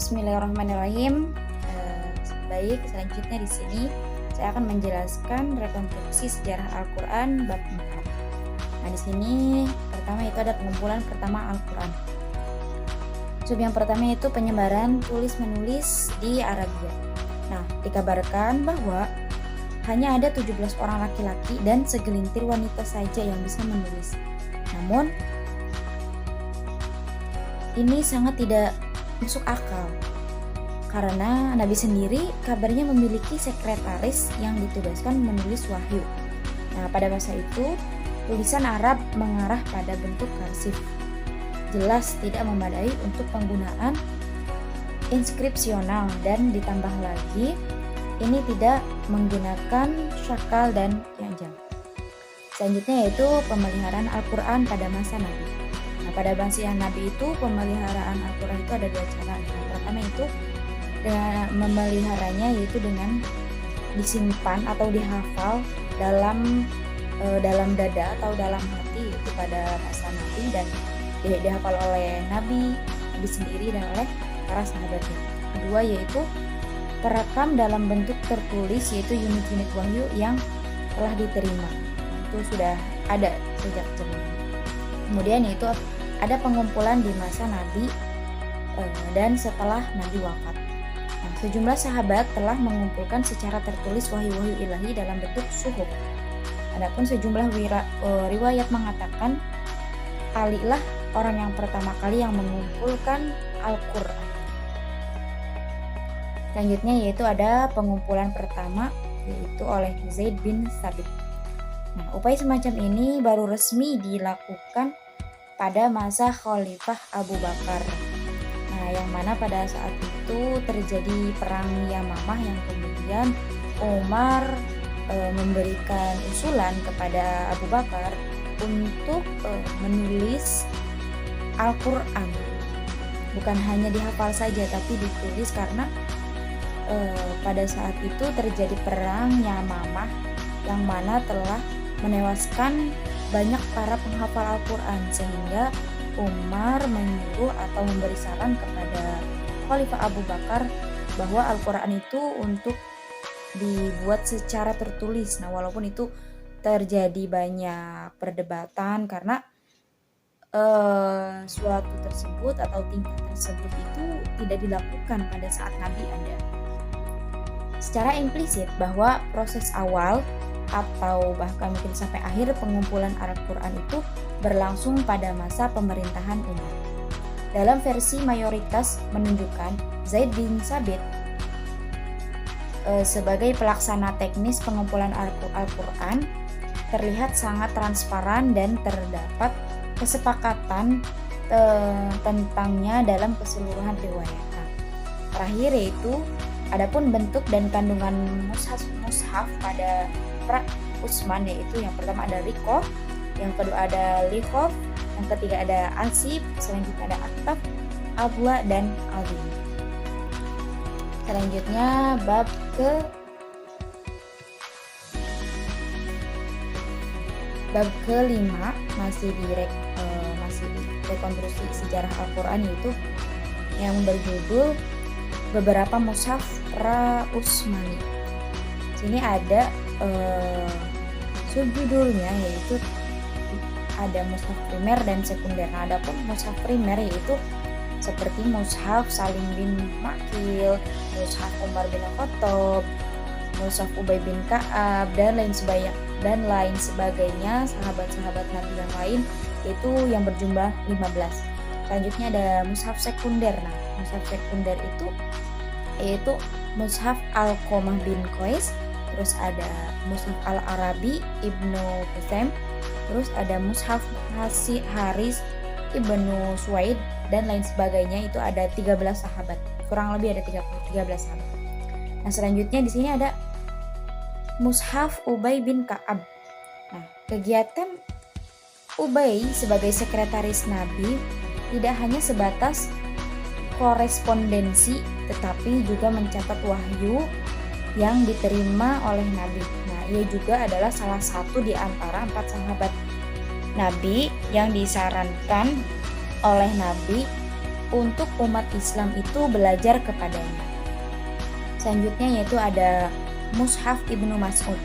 Bismillahirrahmanirrahim. Baik, selanjutnya di sini saya akan menjelaskan rekonstruksi sejarah Al-Qur'an bab 4. Nah, di sini pertama itu ada pengumpulan pertama Al-Qur'an. Sub yang pertama itu penyebaran tulis-menulis di Arabia. Nah, dikabarkan bahwa hanya ada 17 orang laki-laki dan segelintir wanita saja yang bisa menulis. Namun, ini sangat tidak masuk akal karena Nabi sendiri kabarnya memiliki sekretaris yang ditugaskan menulis wahyu. Nah, pada masa itu tulisan Arab mengarah pada bentuk karsif, jelas tidak memadai untuk penggunaan inskripsional, dan ditambah lagi ini tidak menggunakan syakal dan yanjal. Selanjutnya yaitu pemeliharaan Al-Quran pada masa Nabi. Nah, pada masa Nabi itu pemeliharaan Al-Quran itu ada dua cara. Yang pertama itu dengan memeliharanya yaitu dengan disimpan atau dihafal dalam dada atau dalam hati, itu pada masa Nabi, dan dihafal oleh Nabi sendiri dan oleh para sahabatnya. Kedua yaitu terekam dalam bentuk tertulis, yaitu unit-unit wahyu yang telah diterima. Itu sudah ada sejak zaman. Kemudian yaitu ada pengumpulan di masa Nabi dan setelah Nabi wafat. Nah, sejumlah sahabat telah mengumpulkan secara tertulis wahyu-wahyu ilahi dalam bentuk suhuf. Adapun sejumlah riwayat mengatakan Ali lah orang yang pertama kali yang mengumpulkan Al-Quran. Selanjutnya yaitu ada pengumpulan pertama yaitu oleh Zaid bin Thabit. Nah, upaya semacam ini baru resmi dilakukan pada masa Khalifah Abu Bakar. Nah, yang mana pada saat itu terjadi perang Yamamah yang kemudian Umar memberikan usulan kepada Abu Bakar untuk menulis Al-Quran. Bukan hanya dihafal saja tapi ditulis karena pada saat itu terjadi perang Yamamah yang mana telah menewaskan banyak para penghafal Al-Quran, sehingga Umar menyuruh atau memberi saran kepada Khalifah Abu Bakar bahwa Al-Quran itu untuk dibuat secara tertulis. Nah, walaupun itu terjadi banyak perdebatan karena suatu tersebut atau tingkat tersebut itu tidak dilakukan pada saat Nabi ada. Secara implisit bahwa proses awal atau bahkan mungkin sampai akhir pengumpulan Al-Quran itu berlangsung pada masa pemerintahan Umar. Dalam versi mayoritas menunjukkan Zaid bin Thabit sebagai pelaksana teknis pengumpulan Al-Quran terlihat sangat transparan dan terdapat kesepakatan tentangnya dalam keseluruhan riwayat. Terakhir yaitu adapun bentuk dan kandungan mushaf pada pra Utsman, yaitu yang pertama ada Riqoh, yang kedua ada Lihof, yang ketiga ada Ansib, selanjutnya ada Aktaf, Abwa, dan Aldim. Selanjutnya bab kelima masih di rekonstruksi sejarah Al-Quran, yaitu yang berjudul beberapa mushaf pra Utsmani. Sini ada subjudulnya yaitu ada mushaf primer dan sekunder. Nah, adapun mushaf primer yaitu seperti mushaf Salim bin Makil, mushaf Umar bin Khattab, mushaf Ubay bin Ka'ab, dan lain sebagainya sahabat-sahabat Nabi yang lain, itu yang berjumlah 15. Selanjutnya ada mushaf sekunder. Nah, mushaf sekunder itu yaitu mushaf Alqamah bin Qais, terus ada mushaf Al-Arabi Ibnu Husam, terus ada mushaf Haris Ibnu Suwaid, dan lain sebagainya. Itu ada 13 sahabat, kurang lebih ada 13 sahabat. Nah, selanjutnya di sini ada mushaf Ubay bin Ka'ab. Nah, kegiatan Ubay sebagai sekretaris Nabi tidak hanya sebatas korespondensi, tetapi juga mencatat wahyu yang diterima oleh Nabi. Nah, ia juga adalah salah satu di antara 4 sahabat Nabi yang disarankan oleh Nabi untuk umat Islam itu belajar kepadanya. Selanjutnya yaitu ada Mushaf Ibnu Mas'ud.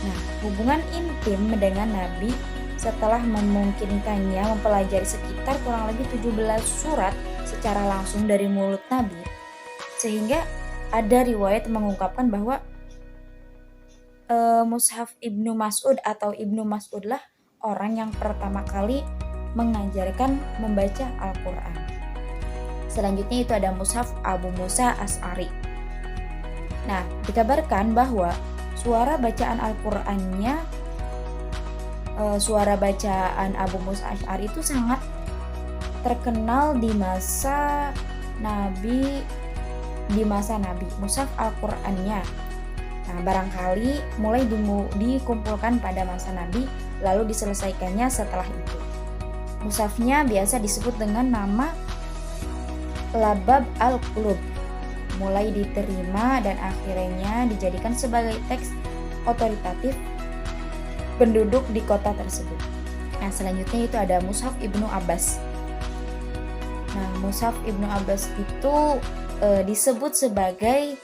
Nah, hubungan intim dengan Nabi setelah memungkinkannya mempelajari sekitar kurang lebih 17 surat secara langsung dari mulut Nabi, sehingga ada riwayat mengungkapkan bahwa Mushaf Ibnu Mas'ud atau Ibnu Mas'ud lah orang yang pertama kali mengajarkan membaca Al-Quran. Selanjutnya itu ada Mushaf Abu Musa Asy'ari. Nah, dikabarkan bahwa suara bacaan Al-Qur'annya, suara bacaan Abu Musa Asy'ari itu sangat terkenal di masa Nabi, Mushaf Al-Qur'annya. Nah, barangkali mulai dikumpulkan pada masa Nabi, lalu diselesaikannya setelah itu. Mushafnya biasa disebut dengan nama Labab Al-Qulub, mulai diterima dan akhirnya dijadikan sebagai teks otoritatif penduduk di kota tersebut. Nah, selanjutnya itu ada Mushaf Ibnu Abbas. Nah, Mushaf Ibnu Abbas itu disebut sebagai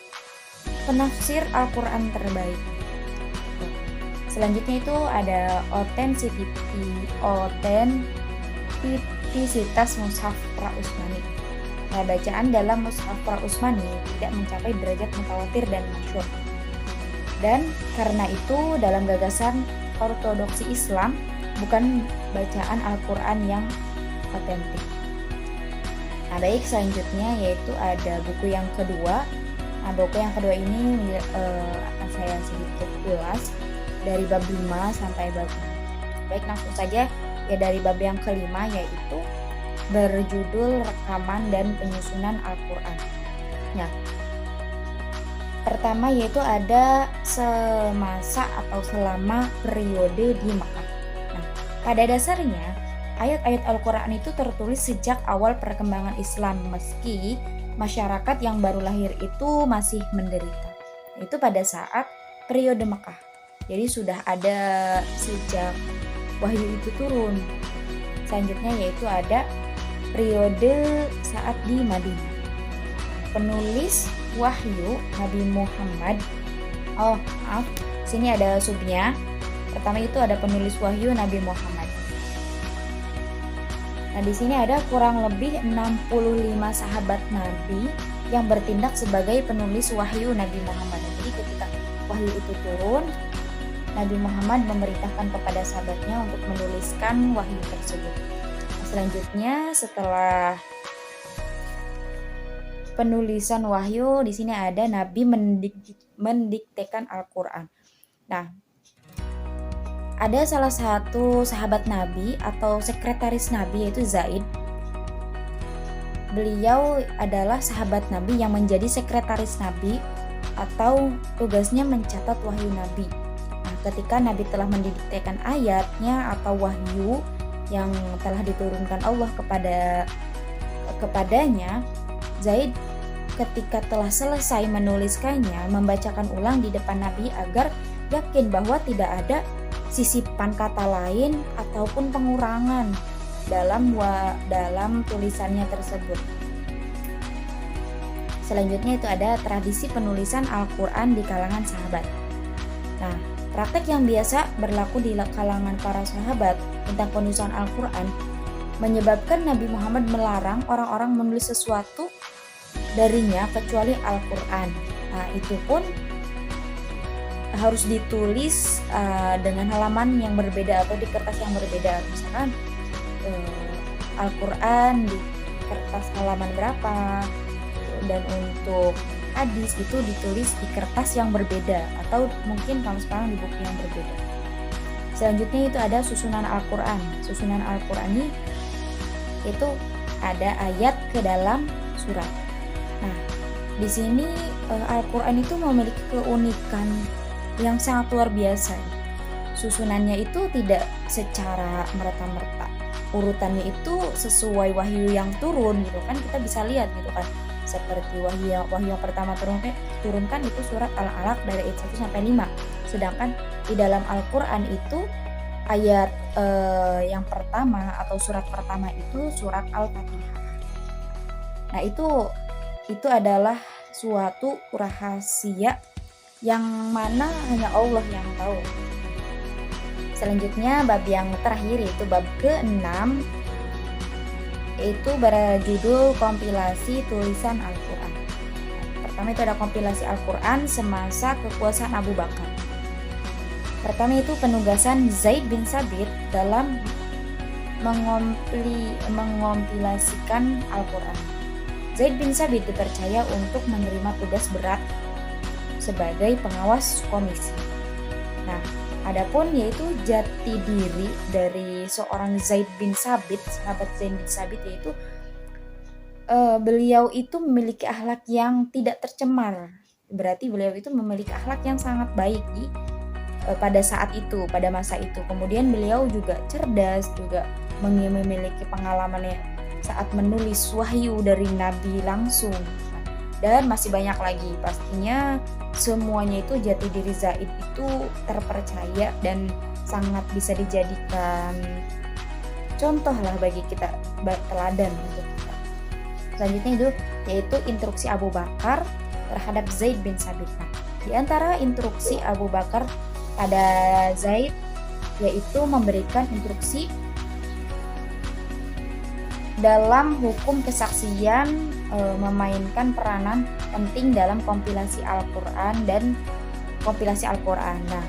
penafsir Al-Quran terbaik. Selanjutnya itu ada otentisitas Mushaf Pra-Utsmani. Nah, bacaan dalam Mushaf Pra-Utsmani tidak mencapai derajat mutawatir dan masyhur. Dan karena itu dalam gagasan ortodoksi Islam bukan bacaan Al-Quran yang otentik. Nah, baik, selanjutnya yaitu ada buku yang kedua. Nah, buku yang kedua ini akan saya sedikit ulas dari bab 5 sampai bab 6. Baik, langsung saja ya dari bab yang kelima, yaitu berjudul Rekaman dan Penyusunan Al-Quran. Nah, pertama yaitu ada semasa atau selama periode di Makkah. Nah, pada dasarnya ayat-ayat Al-Quran itu tertulis sejak awal perkembangan Islam, meski masyarakat yang baru lahir itu masih menderita. Itu pada saat periode Makkah. Jadi sudah ada sejak wahyu itu turun. Selanjutnya yaitu ada periode saat di Madinah. Penulis wahyu Nabi Muhammad. Sini ada subnya. Pertama itu ada penulis wahyu Nabi Muhammad. Nah, di sini ada kurang lebih 65 sahabat Nabi yang bertindak sebagai penulis wahyu Nabi Muhammad. Jadi ketika wahyu itu turun, Nabi Muhammad memerintahkan kepada sahabatnya untuk menuliskan wahyu tersebut. Selanjutnya setelah penulisan wahyu, di sini ada Nabi mendiktekan Al-Quran. Nah, ada salah satu sahabat Nabi atau sekretaris Nabi yaitu Zaid. Beliau adalah sahabat Nabi yang menjadi sekretaris Nabi atau tugasnya mencatat wahyu Nabi. Nah, ketika Nabi telah mendiktekan ayatnya atau wahyu yang telah diturunkan Allah kepadanya, Zaid ketika telah selesai menuliskannya membacakan ulang di depan Nabi agar yakin bahwa tidak ada sisipan kata lain ataupun pengurangan dalam tulisannya tersebut. Selanjutnya itu ada tradisi penulisan Al-Quran di kalangan sahabat. Nah, praktek yang biasa berlaku di kalangan para sahabat tentang penulisan Al-Quran menyebabkan Nabi Muhammad melarang orang-orang menulis sesuatu darinya kecuali Al-Quran. Nah, itu pun harus ditulis dengan halaman yang berbeda atau di kertas yang berbeda. Misalkan Al-Quran di kertas halaman berapa, dan untuk hadis itu ditulis di kertas yang berbeda atau mungkin kalau sekarang di buku yang berbeda. Selanjutnya itu ada susunan Al-Quran. Susunan Al-Quran ini itu ada ayat ke dalam surat. Nah, di sini Al-Quran itu memiliki keunikan yang sangat luar biasa. Susunannya itu tidak secara merta-merta. Urutannya itu sesuai wahyu yang turun gitu kan, kita bisa lihat gitu kan. Seperti wahyu yang pertama turunkan itu surat Al-Alaq dari ayat 1 sampai 5. Sedangkan di dalam Al-Quran itu ayat yang pertama atau surat pertama itu surat Al-Fatihah. Nah, itu adalah suatu rahasia yang mana hanya Allah yang tahu. Selanjutnya bab yang terakhir yaitu bab ke-6, yaitu berjudul kompilasi tulisan Al-Quran. Pertama itu ada kompilasi Al-Quran semasa kekuasaan Abu Bakar. Pertama itu penugasan Zaid bin Sabit dalam mengompilasikan Al-Quran. Zaid bin Sabit dipercaya untuk menerima tugas berat sebagai pengawas komisi. Nah, adapun yaitu jati diri dari seorang Zaid bin Sabit, sahabat Zaid bin Sabit, yaitu beliau itu memiliki akhlak yang tidak tercemar. Berarti beliau itu memiliki akhlak yang sangat baik pada saat itu, pada masa itu. Kemudian beliau juga cerdas, juga memiliki pengalamannya saat menulis wahyu dari Nabi langsung. Dan masih banyak lagi. Pastinya semuanya itu jati diri Zaid itu terpercaya dan sangat bisa dijadikan contoh lah bagi kita, teladan untuk kita. Selanjutnya itu yaitu instruksi Abu Bakar terhadap Zaid bin Sabit. Nah, di antara instruksi Abu Bakar pada Zaid yaitu memberikan instruksi dalam hukum kesaksian, memainkan peranan penting dalam kompilasi Al-Quran dan kompilasi Al-Quran. Nah,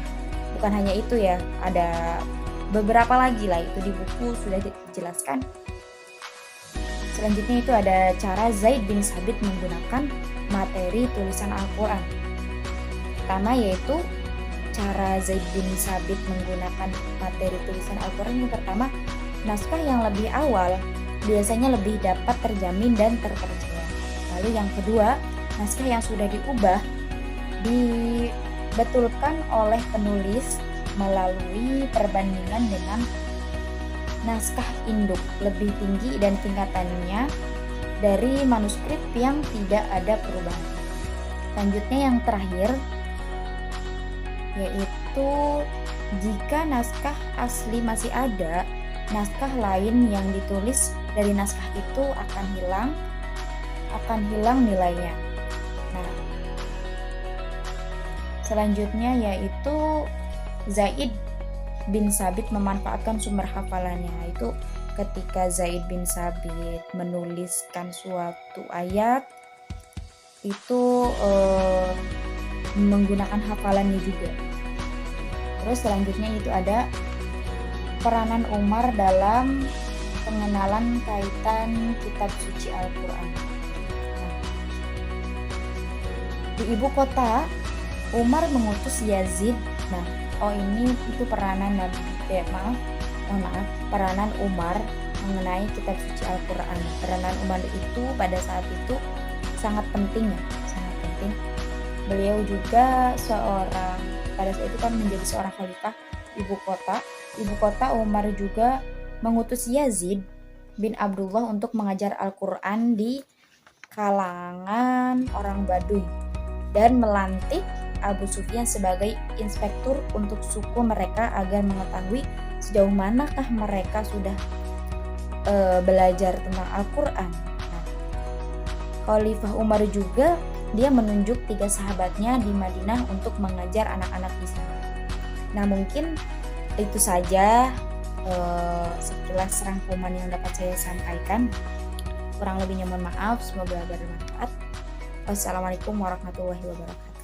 bukan hanya itu ya, ada beberapa lagi lah, itu di buku sudah dijelaskan. Selanjutnya itu ada cara Zaid bin Sabit menggunakan materi tulisan Al-Quran. Pertama yaitu cara Zaid bin Sabit menggunakan materi tulisan Al-Quran. Yang pertama, naskah yang lebih awal biasanya lebih dapat terjamin dan terpercaya. Lalu yang kedua, naskah yang sudah diubah dibetulkan oleh penulis melalui perbandingan dengan naskah induk lebih tinggi dan tingkatannya dari manuskrip yang tidak ada perubahan. Selanjutnya yang terakhir yaitu jika naskah asli masih ada, naskah lain yang ditulis dari naskah itu akan hilang nilainya. Nah, selanjutnya yaitu Zaid bin Sabit memanfaatkan sumber hafalannya, yaitu ketika Zaid bin Sabit menuliskan suatu ayat itu menggunakan hafalannya juga. Terus selanjutnya itu ada peranan Umar dalam pengenalan kaitan kitab suci Al-Quran. Nah, di ibu kota Umar mengutus Yazid. Nah, ini itu peranan peranan Umar mengenai kitab suci Al-Quran. Peranan Umar itu pada saat itu sangat penting ya, sangat penting. Beliau juga pada saat itu kan menjadi seorang khalifah ibu kota Umar juga mengutus Yazid bin Abdullah untuk mengajar Al-Quran di kalangan orang Baduy dan melantik Abu Sufyan sebagai inspektur untuk suku mereka agar mengetahui sejauh manakah mereka sudah belajar tentang Al-Quran. Nah, Khalifah Umar juga dia menunjuk 3 sahabatnya di Madinah untuk mengajar anak-anak di sana. Nah, mungkin itu saja sekilas rangkuman yang dapat saya sampaikan. Kurang lebihnya mohon maaf, semoga bermanfaat. Wassalamualaikum warahmatullahi wabarakatuh.